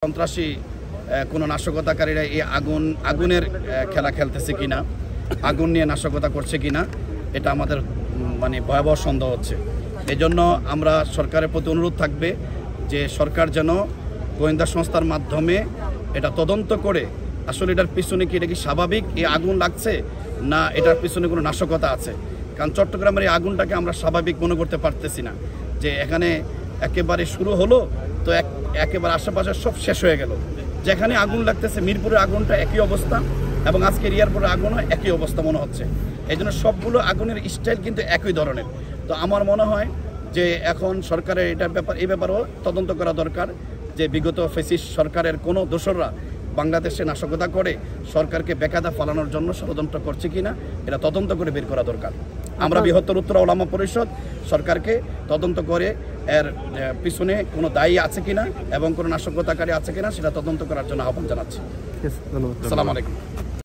সন্ত্রাসী কোনো নাশকতাকারীরা এই আগুনের খেলা খেলতেছে কিনা, আগুন নিয়ে নাশকতা করছে কিনা, এটা আমাদের ভয়াবহ সন্দেহ হচ্ছে। এজন্য আমরা সরকারের প্রতি অনুরোধ থাকবে যে সরকার যেন গোয়েন্দা সংস্থার মাধ্যমে এটা তদন্ত করে আসলে এটার পিছনে কি, এটা কি স্বাভাবিক এই আগুন লাগছে না এটার পিছনে কোনো নাশকতা আছে। কারণ চট্টগ্রামের এই আগুনটাকে আমরা স্বাভাবিক মনে করতে পারতেছি না, যে এখানে একেবারে শুরু হলো তো একেবারে আশেপাশে সব শেষ হয়ে গেল। যেখানে আগুন লাগতেছে মিরপুরের আগুনটা একই অবস্থা এবং আজকের এয়ারপোর্টের আগুনও একই অবস্থা মনে হচ্ছে। এই জন্য সবগুলো আগুনের স্টাইল কিন্তু একই ধরনের। তো আমার মনে হয় যে এখন সরকারের এই ব্যাপারেও তদন্ত করা দরকার, যে বিগত ফ্যাসিস্ট সরকারের কোনো দোসররা বাংলাদেশে নাশকতা করে সরকারকে বেকায়দা ফালানোর জন্য ষড়যন্ত্র করছে কিনা এটা তদন্ত করে বের করা দরকার। আমরা বৃহত্তর উত্তরা ওলামা পরিষদ সরকারকে তদন্ত করে এর পিছনে কোনো দায়ী আছে কিনা এবং কোনো নাশকতাকারী আছে কিনা সেটা তদন্ত করার জন্য আহ্বান জানাচ্ছি। ধন্যবাদ। আসসালামু আলাইকুম।